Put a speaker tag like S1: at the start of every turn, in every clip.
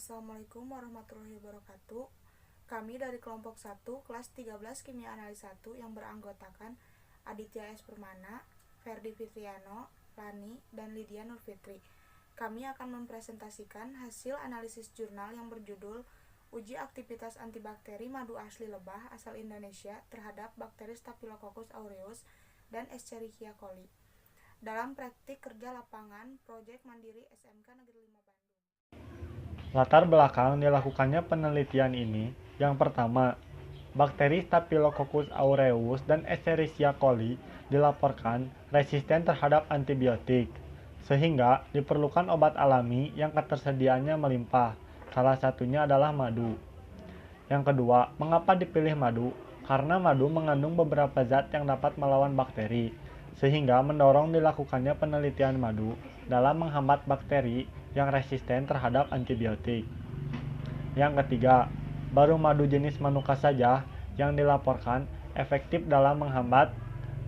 S1: Assalamualaikum warahmatullahi wabarakatuh. Kami dari kelompok 1 kelas 13 Kimia Analis 1 yang beranggotakan Aditya S. Permana, Ferdi Fitriano, Lani, dan Lydia Nurfitri. Kami akan mempresentasikan hasil analisis jurnal yang berjudul Uji Aktivitas Antibakteri Madu Asli Lebah asal Indonesia terhadap bakteri Staphylococcus aureus dan Escherichia coli dalam praktik kerja lapangan Proyek Mandiri SMK Negeri 5 Bandung.
S2: Latar belakang dilakukannya penelitian ini, yang pertama, bakteri Staphylococcus aureus dan Escherichia coli dilaporkan resisten terhadap antibiotik, sehingga diperlukan obat alami yang ketersediaannya melimpah, salah satunya adalah madu. Yang kedua, mengapa dipilih madu? Karena madu mengandung beberapa zat yang dapat melawan bakteri, sehingga mendorong dilakukannya penelitian madu dalam menghambat bakteri yang resisten terhadap antibiotik. Yang ketiga, baru madu jenis Manuka saja yang dilaporkan efektif dalam menghambat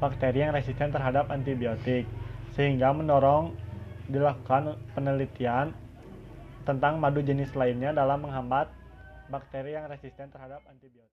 S2: bakteri yang resisten terhadap antibiotik, sehingga mendorong dilakukan penelitian tentang madu jenis lainnya dalam menghambat bakteri yang resisten terhadap antibiotik.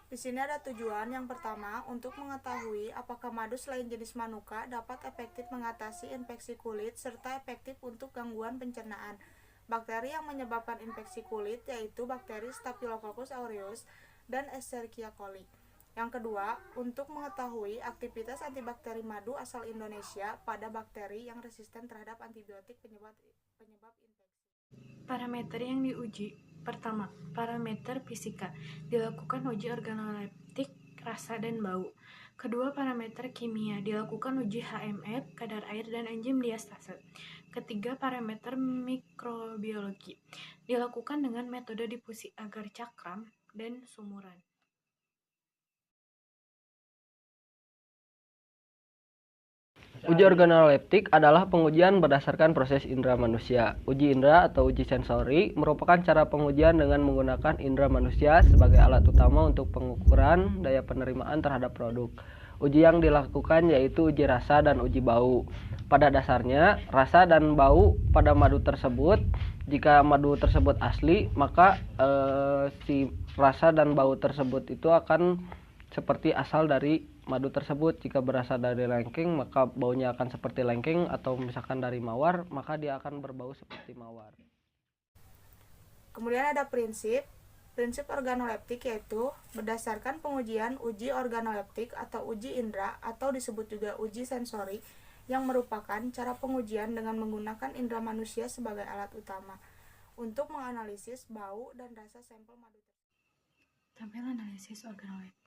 S1: Di sini ada tujuan yang pertama untuk mengetahui apakah madu selain jenis Manuka dapat efektif mengatasi infeksi kulit serta efektif untuk gangguan pencernaan. Bakteri yang menyebabkan infeksi kulit yaitu bakteri Staphylococcus aureus dan Escherichia coli. Yang kedua, untuk mengetahui aktivitas antibakteri madu asal Indonesia pada bakteri yang resisten terhadap antibiotik penyebab infeksi.
S3: Parameter yang diuji. Pertama, parameter fisika. Dilakukan uji organoleptik, rasa, dan bau. Kedua, parameter kimia. Dilakukan uji HMF, kadar air, dan enzim diastase. Ketiga, parameter mikrobiologi. Dilakukan dengan metode difusi agar cakram dan sumuran.
S4: Uji organoleptik adalah pengujian berdasarkan proses indera manusia. Uji indera atau uji sensori merupakan cara pengujian dengan menggunakan indera manusia sebagai alat utama untuk pengukuran daya penerimaan terhadap produk. Uji yang dilakukan yaitu uji rasa dan uji bau. Pada dasarnya, rasa dan bau pada madu tersebut, jika madu tersebut asli, maka si rasa dan bau tersebut itu akan seperti asal dari madu tersebut. Jika berasal dari lengkeng, maka baunya akan seperti lengkeng, atau misalkan dari mawar, maka dia akan berbau seperti mawar.
S1: Kemudian ada prinsip organoleptik, yaitu berdasarkan pengujian uji organoleptik atau uji indera atau disebut juga uji sensori, yang merupakan cara pengujian dengan menggunakan indera manusia sebagai alat utama untuk menganalisis bau dan rasa sampel madu.
S3: Tabel analisis organoleptik.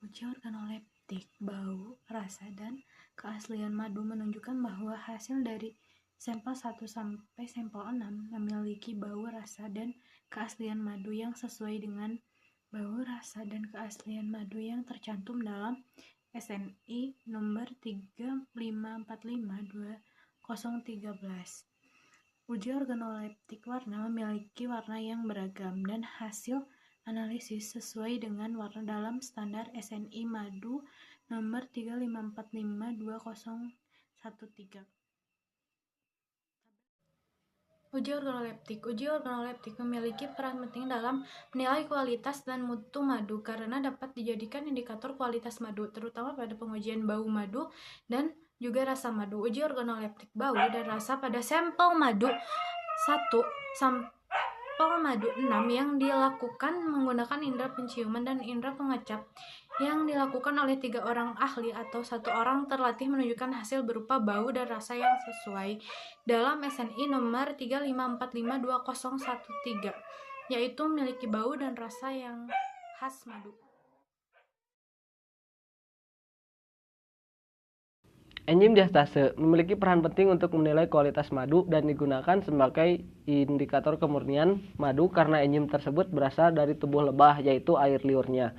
S3: Uji organoleptik, bau, rasa, dan keaslian madu menunjukkan bahwa hasil dari sampel 1 sampai sampel 6 memiliki bau, rasa, dan keaslian madu yang sesuai dengan bau, rasa, dan keaslian madu yang tercantum dalam SNI nomor 3545/2013. Uji organoleptik warna memiliki warna yang beragam dan hasil analisis sesuai dengan warna dalam standar SNI madu nomor 3545/2013. Uji organoleptik memiliki peran penting dalam menilai kualitas dan mutu madu karena dapat dijadikan indikator kualitas madu, terutama pada pengujian bau madu dan juga rasa madu. Uji organoleptik bau dan rasa pada sampel madu 1 sampel madu 6 yang dilakukan menggunakan indera penciuman dan indera pengecap yang dilakukan oleh 3 orang ahli atau 1 orang terlatih menunjukkan hasil berupa bau dan rasa yang sesuai dalam SNI nomor 3545/2013, yaitu memiliki bau dan rasa yang khas madu.
S4: Enzim diastase memiliki peran penting untuk menilai kualitas madu dan digunakan sebagai indikator kemurnian madu karena enzim tersebut berasal dari tubuh lebah, yaitu air liurnya.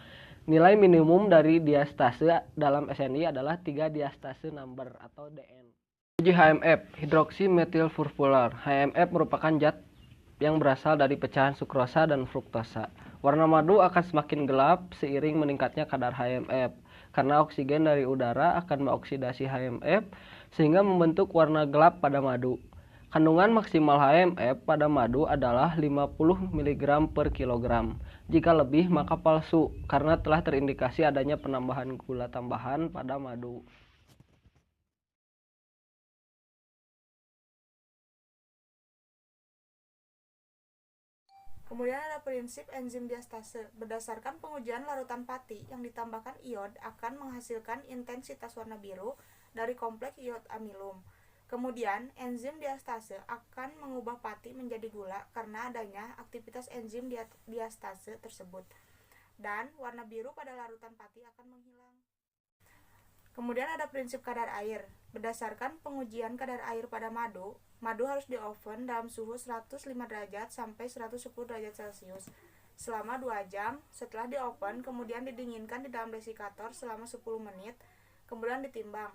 S4: Nilai minimum dari diastase dalam SNI adalah 3 diastase number atau DN. Uji HMF, hidroksi-metil-furfurar. HMF merupakan zat yang berasal dari pecahan sukrosa dan fruktosa. Warna madu akan semakin gelap seiring meningkatnya kadar HMF, karena oksigen dari udara akan mengoksidasi HMF sehingga membentuk warna gelap pada madu. Kandungan maksimal HMF pada madu adalah 50 mg per kilogram. Jika lebih maka palsu karena telah terindikasi adanya penambahan gula tambahan pada madu.
S1: Kemudian ada prinsip enzim diastase. Berdasarkan pengujian larutan pati yang ditambahkan iod akan menghasilkan intensitas warna biru dari kompleks iod amilum. Kemudian enzim diastase akan mengubah pati menjadi gula karena adanya aktivitas enzim diastase tersebut. Dan warna biru pada larutan pati akan menghilang. Kemudian ada prinsip kadar air. Berdasarkan pengujian kadar air pada madu harus di oven dalam suhu 105 derajat sampai 110 derajat Celcius selama 2 jam. Setelah di oven, kemudian didinginkan di dalam desikator selama 10 menit, kemudian ditimbang.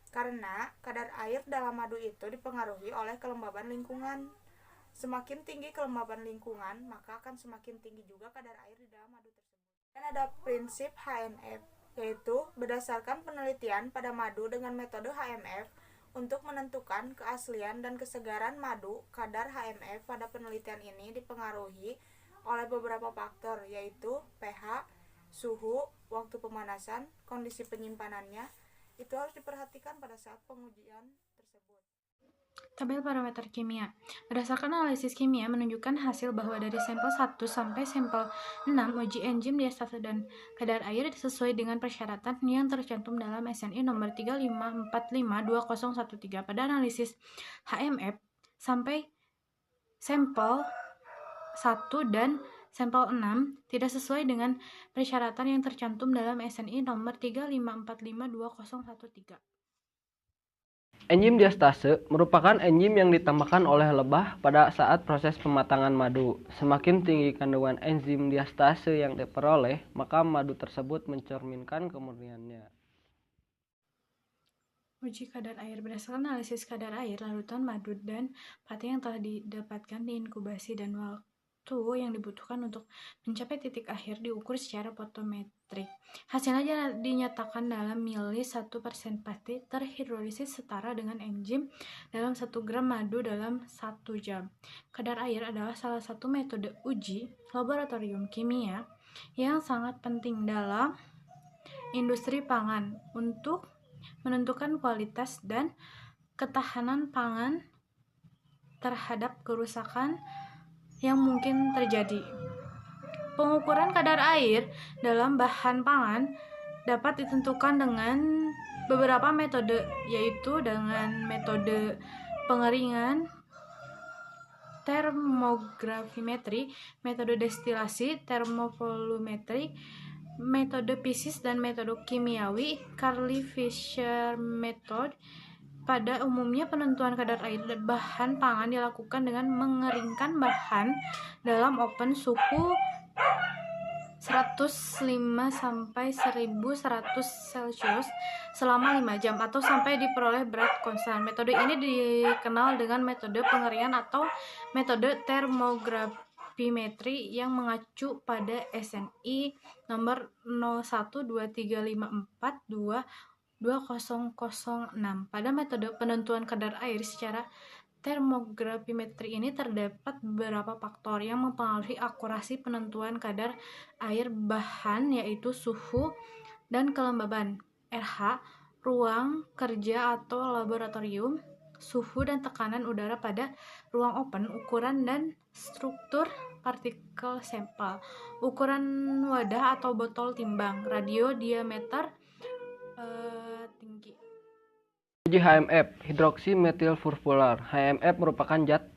S1: Karena kadar air dalam madu itu dipengaruhi oleh kelembaban lingkungan. Semakin tinggi kelembaban lingkungan, maka akan semakin tinggi juga kadar air di dalam madu tersebut. Dan ada prinsip HMF, yaitu berdasarkan penelitian pada madu dengan metode HMF untuk menentukan keaslian dan kesegaran madu. Kadar HMF pada penelitian ini dipengaruhi oleh beberapa faktor, yaitu pH, suhu, waktu pemanasan, kondisi penyimpanannya. Itu harus diperhatikan pada saat pengujian tersebut.
S3: Tabel parameter kimia. Berdasarkan analisis kimia menunjukkan hasil bahwa dari sampel 1 sampai sampel 6 uji enzim diastase dan kadar air sesuai dengan persyaratan yang tercantum dalam SNI nomor 3545213. Pada analisis HMF sampai sampel 1 dan sampel 6 tidak sesuai dengan persyaratan yang tercantum dalam SNI nomor 3545213.
S4: Enzim diastase merupakan enzim yang ditambahkan oleh lebah pada saat proses pematangan madu. Semakin tinggi kandungan enzim diastase yang diperoleh, maka madu tersebut mencerminkan kemurniannya.
S3: Uji kadar air. Berdasarkan analisis kadar air larutan madu dan pati yang telah didapatkan di inkubasi dan waktu yang dibutuhkan untuk mencapai titik akhir diukur secara fotometrik. Hasilnya dinyatakan dalam mili 1% pati terhidrolisis setara dengan enzim dalam 1 gram madu dalam 1 jam. Kadar air adalah salah satu metode uji laboratorium kimia yang sangat penting dalam industri pangan untuk menentukan kualitas dan ketahanan pangan terhadap kerusakan yang mungkin terjadi. Pengukuran kadar air dalam bahan pangan dapat ditentukan dengan beberapa metode, yaitu dengan metode pengeringan, termografimetri, metode destilasi, termovolumetri, metode fisis, dan metode kimiawi, Carli-Fisher method. Pada umumnya penentuan kadar air bahan pangan dilakukan dengan mengeringkan bahan dalam oven suhu 105 sampai 1100 Celcius selama 5 jam atau sampai diperoleh berat konstan. Metode ini dikenal dengan metode pengeringan atau metode termografimetri yang mengacu pada SNI nomor 0123542006. Pada metode penentuan kadar air secara termografimetri ini terdapat beberapa faktor yang mempengaruhi akurasi penentuan kadar air bahan, yaitu suhu dan kelembaban, RH, ruang kerja atau laboratorium, suhu dan tekanan udara pada ruang open, ukuran dan struktur partikel sampel, ukuran wadah atau botol timbang, radio, diameter, tinggi.
S4: Uji HMF, hidroksimetilfurfurar. HMF merupakan zat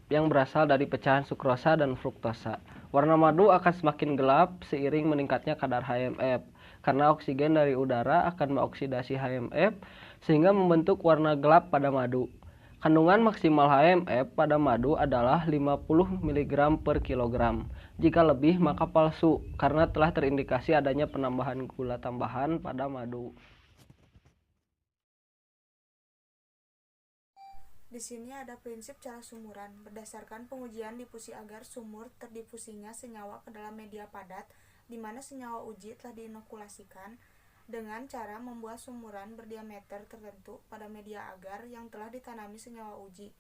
S4: yang berasal dari pecahan sukrosa dan fruktosa. Warna madu akan semakin gelap seiring meningkatnya kadar HMF, karena oksigen dari udara akan mengoksidasi HMF sehingga membentuk warna gelap pada madu. Kandungan maksimal HMF pada madu adalah 50 mg per kilogram. Jika lebih maka palsu karena telah terindikasi adanya penambahan gula tambahan pada madu.
S1: Di sini ada prinsip cara sumuran. Berdasarkan pengujian difusi agar sumur terdifusinya senyawa ke dalam media padat, di mana senyawa uji telah diinokulasikan dengan cara membuat sumuran berdiameter tertentu pada media agar yang telah ditanami senyawa uji.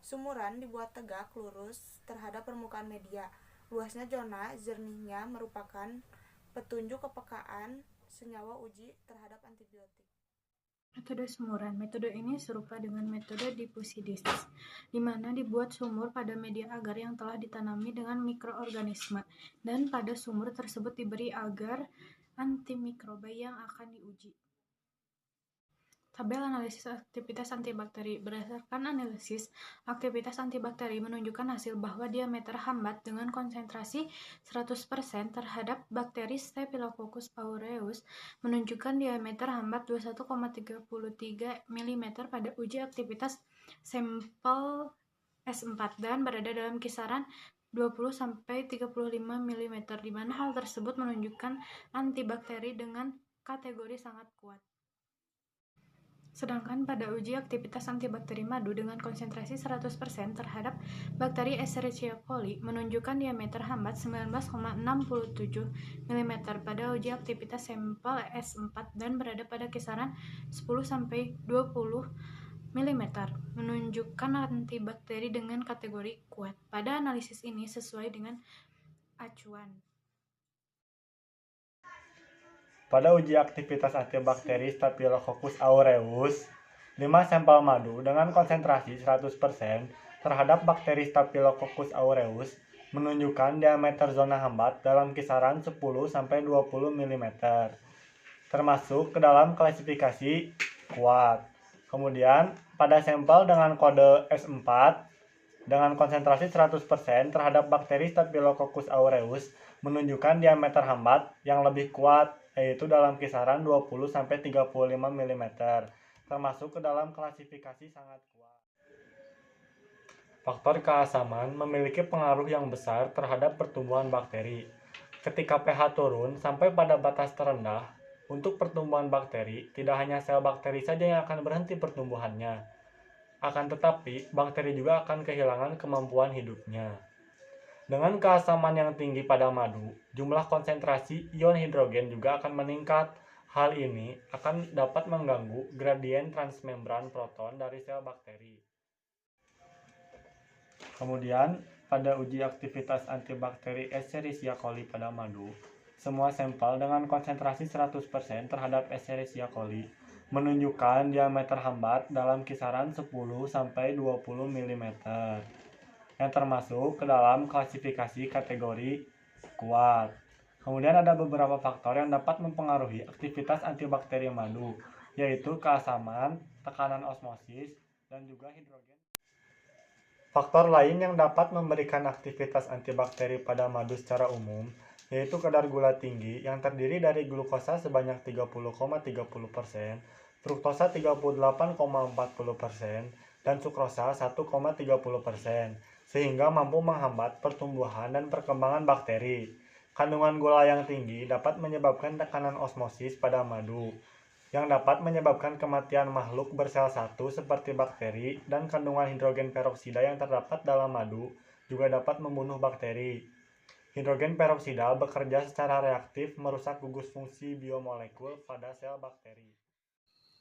S1: Sumuran dibuat tegak lurus terhadap permukaan media. Luasnya zona jernihnya merupakan petunjuk kepekaan senyawa uji terhadap antibiotik.
S3: Metode sumuran. Metode ini serupa dengan metode difusi disease, di mana dibuat sumur pada media agar yang telah ditanami dengan mikroorganisme, dan pada sumur tersebut diberi agar antimikroba yang akan diuji. Tabel analisis aktivitas antibakteri. Berdasarkan analisis aktivitas antibakteri menunjukkan hasil bahwa diameter hambat dengan konsentrasi 100% terhadap bakteri Staphylococcus aureus menunjukkan diameter hambat 21,33 mm pada uji aktivitas sampel S4 dan berada dalam kisaran 20-35 mm, di mana hal tersebut menunjukkan antibakteri dengan kategori sangat kuat. Sedangkan pada uji aktivitas antibakteri madu dengan konsentrasi 100% terhadap bakteri Escherichia coli menunjukkan diameter hambat 19,67 mm pada uji aktivitas sampel S4 dan berada pada kisaran 10-20 mm, menunjukkan antibakteri dengan kategori kuat. Pada analisis ini sesuai dengan acuan.
S2: Pada uji aktivitas antibakteri Staphylococcus aureus, 5 sampel madu dengan konsentrasi 100% terhadap bakteri Staphylococcus aureus menunjukkan diameter zona hambat dalam kisaran 10-20 mm, termasuk ke dalam klasifikasi kuat. Kemudian, pada sampel dengan kode S4 dengan konsentrasi 100% terhadap bakteri Staphylococcus aureus menunjukkan diameter hambat yang lebih kuat, yaitu dalam kisaran 20-35 mm, termasuk ke dalam klasifikasi sangat kuat. Faktor keasaman memiliki pengaruh yang besar terhadap pertumbuhan bakteri. Ketika pH turun sampai pada batas terendah, untuk pertumbuhan bakteri, tidak hanya sel bakteri saja yang akan berhenti pertumbuhannya. Akan tetapi, bakteri juga akan kehilangan kemampuan hidupnya. Dengan keasaman yang tinggi pada madu, jumlah konsentrasi ion hidrogen juga akan meningkat. Hal ini akan dapat mengganggu gradien transmembran proton dari sel bakteri. Kemudian, pada uji aktivitas antibakteri Escherichia coli pada madu, semua sampel dengan konsentrasi 100% terhadap Escherichia coli menunjukkan diameter hambat dalam kisaran 10-20 mm, yang termasuk ke dalam klasifikasi kategori kuat. Kemudian ada beberapa faktor yang dapat mempengaruhi aktivitas antibakteri madu, yaitu keasaman, tekanan osmosis, dan juga hidrogen. Faktor lain yang dapat memberikan aktivitas antibakteri pada madu secara umum, yaitu kadar gula tinggi yang terdiri dari glukosa sebanyak 30,30%, fruktosa 38,40%, dan sukrosa 1,30%. Sehingga mampu menghambat pertumbuhan dan perkembangan bakteri. Kandungan gula yang tinggi dapat menyebabkan tekanan osmosis pada madu, yang dapat menyebabkan kematian makhluk bersel satu seperti bakteri, dan kandungan hidrogen peroksida yang terdapat dalam madu juga dapat membunuh bakteri. Hidrogen peroksida bekerja secara reaktif merusak gugus fungsi biomolekul pada sel bakteri.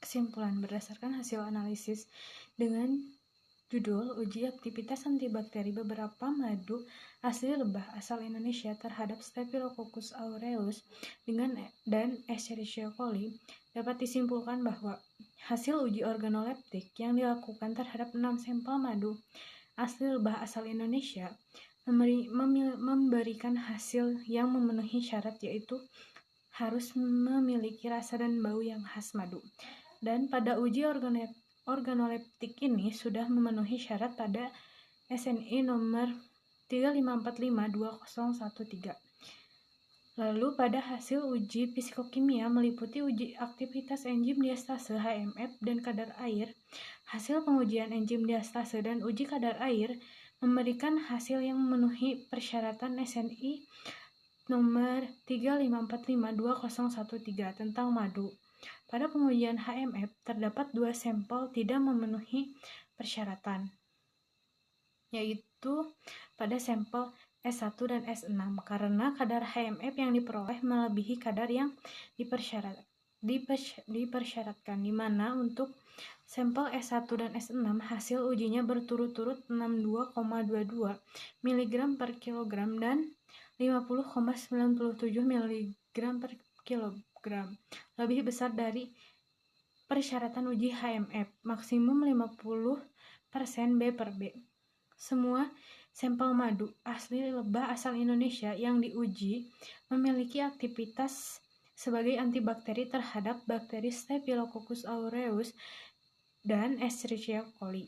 S3: Kesimpulan berdasarkan hasil analisis dengan judul Uji Aktivitas Antibakteri beberapa madu asli lebah asal Indonesia terhadap Staphylococcus aureus dan Escherichia coli, dapat disimpulkan bahwa hasil uji organoleptik yang dilakukan terhadap 6 sampel madu asli lebah asal Indonesia memberikan hasil yang memenuhi syarat, yaitu harus memiliki rasa dan bau yang khas madu. Dan pada uji organoleptik ini sudah memenuhi syarat pada SNI nomor 3545213. Lalu pada hasil uji psikokimia meliputi uji aktivitas enzim diastase HMF dan kadar air. Hasil pengujian enzim diastase dan uji kadar air memberikan hasil yang memenuhi persyaratan SNI nomor 3545213 tentang madu. Pada pengujian HMF, terdapat 2 sampel tidak memenuhi persyaratan, yaitu pada sampel S1 dan S6, karena kadar HMF yang diperoleh melebihi kadar yang dipersyaratkan. dipersyaratkan, di mana untuk sampel S1 dan S6 hasil ujinya berturut-turut 62,22 mg per kilogram dan 50,97 mg per kilogram, lebih besar dari persyaratan uji HMF, maksimum 50% B per B. Semua sampel madu asli lebah asal Indonesia yang diuji memiliki aktivitas sebagai antibakteri terhadap bakteri Staphylococcus aureus dan Escherichia coli.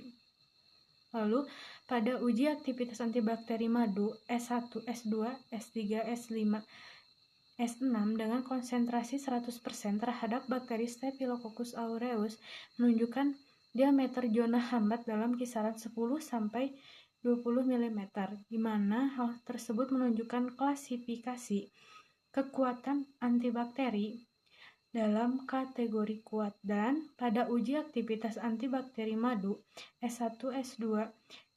S3: Lalu, pada uji aktivitas antibakteri madu S1, S2, S3, S5, S6 dengan konsentrasi 100% terhadap bakteri Staphylococcus aureus menunjukkan diameter zona hambat dalam kisaran 10 sampai 20 mm, di mana hal tersebut menunjukkan klasifikasi kekuatan antibakteri dalam kategori kuat. Dan pada uji aktivitas antibakteri madu S1, S2,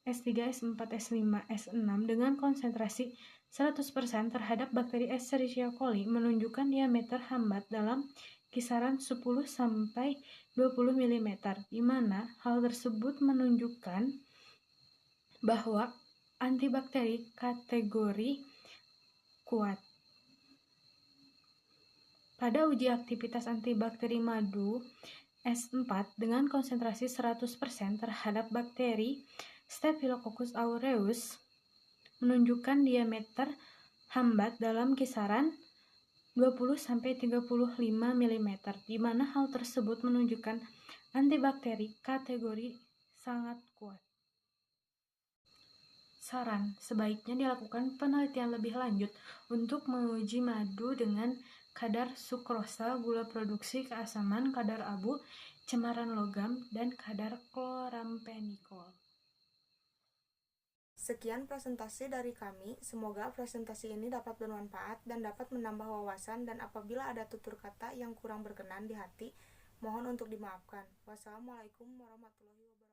S3: S3, S4, S5, S6 dengan konsentrasi 100% terhadap bakteri Escherichia coli menunjukkan diameter hambat dalam kisaran 10 sampai 20 mm, di mana hal tersebut menunjukkan bahwa antibakteri kategori kuat. Pada uji aktivitas antibakteri madu S4 dengan konsentrasi 100% terhadap bakteri Staphylococcus aureus menunjukkan diameter hambat dalam kisaran 20-35 mm, di mana hal tersebut menunjukkan antibakteri kategori sangat kuat. Saran, sebaiknya dilakukan penelitian lebih lanjut untuk menguji madu dengan kadar sukrosa, gula produksi, keasaman, kadar abu, cemaran logam, dan kadar klorampenikol.
S1: Sekian presentasi dari kami, semoga presentasi ini dapat bermanfaat dan dapat menambah wawasan, dan apabila ada tutur kata yang kurang berkenan di hati, mohon untuk dimaafkan. Wassalamualaikum warahmatullahi wabarakatuh.